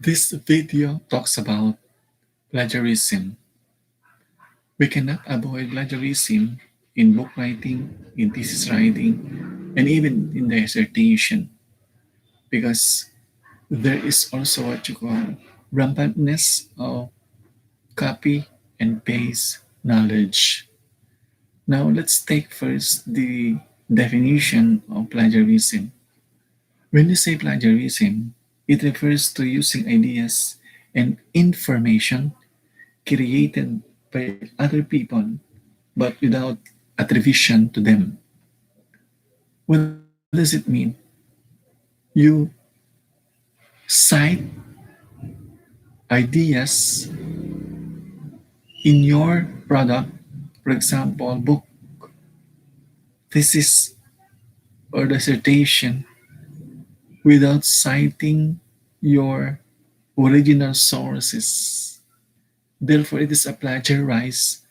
This video talks about plagiarism. We cannot avoid plagiarism in book writing, in thesis writing, and even in dissertation because there is also what you call rampantness of copy and paste knowledge. Now let's take first the definition of plagiarism. When you say plagiarism, it refers to using ideas and information created by other people but without attribution to them. What does it mean? You cite ideas in your product, for example, book, thesis, or dissertation, without citing your original sources. Therefore, it is a plagiarize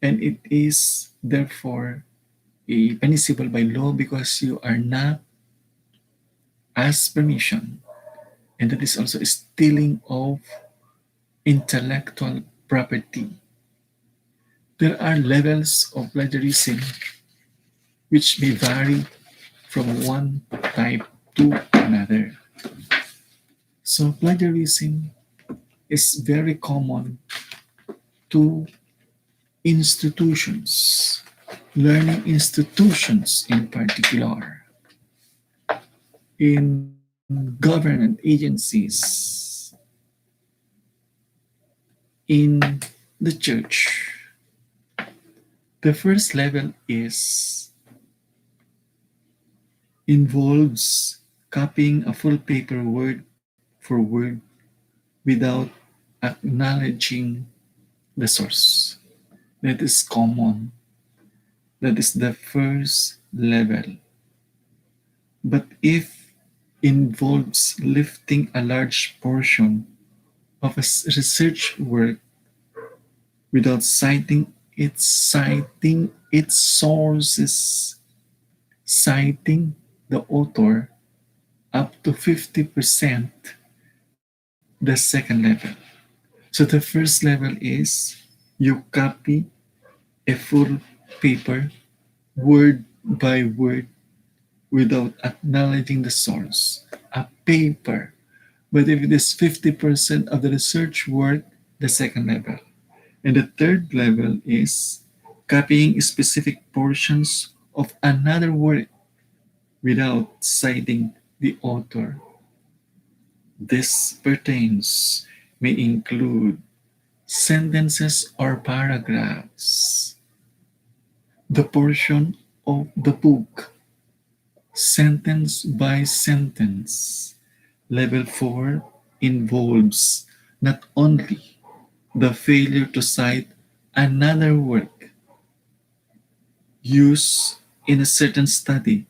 and it is therefore punishable by law because you are not asked permission. And that is also stealing of intellectual property. There are levels of plagiarism which may vary from one type to another. So plagiarism is very common to institutions, learning institutions in particular, in government agencies, in the church. The first level is involves copying a full paper word for word without acknowledging the source. That is common. That is the first level. But if involves lifting a large portion of a research work without citing its sources, citing the author up to 50%, the second level. So the first level is you copy a full paper word by word without acknowledging the source. A paper. But if it is 50% of the research work, the second level. And the third level is copying specific portions of another work without citing the author. This pertains may include sentences or paragraphs, the portion of the book, sentence by sentence. Level 4 involves not only the failure to cite another work used in a certain study,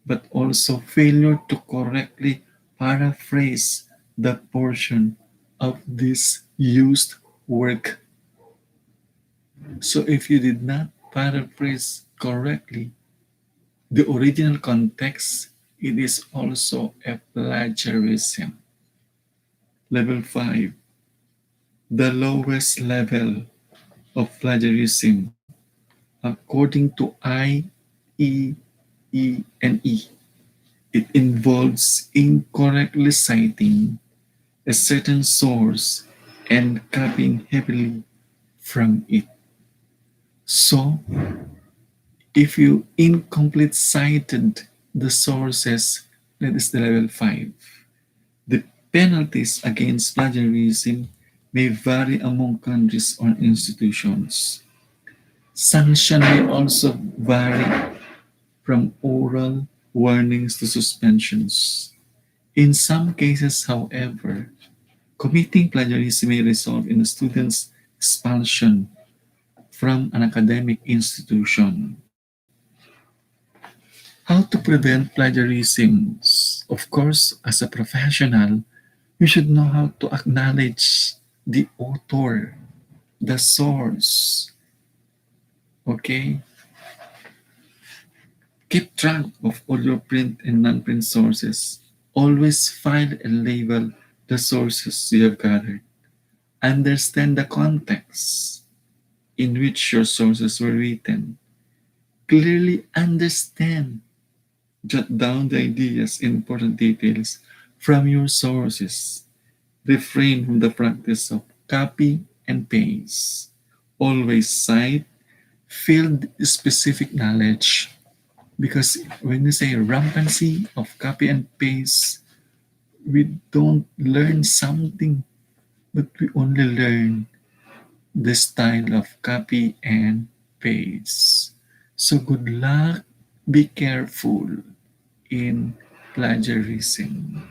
but also failure to correctly paraphrase the portion of this used work. So if you did not paraphrase correctly the original context, it is also a plagiarism. Level 5, the lowest level of plagiarism according to IEEE. It involves incorrectly citing a certain source and copying heavily from it. So, if you incomplete cited the sources, that is the level 5. The penalties against plagiarism may vary among countries or institutions. Sanction may also vary from oral warnings to suspensions. In some cases, however, committing plagiarism may result in a student's expulsion from an academic institution. How to prevent plagiarism? Of course, as a professional, you should know how to acknowledge the author, the source. Okay? Keep track of all your print and non-print sources. Always file and label the sources you have gathered. Understand the context in which your sources were written. Clearly understand. Jot down the ideas and important details from your sources. Refrain from the practice of copy and paste. Always cite field specific knowledge, because when you say rampancy of copy and paste, we don't learn something, but we only learn the style of copy and paste. So good luck, be careful in plagiarism.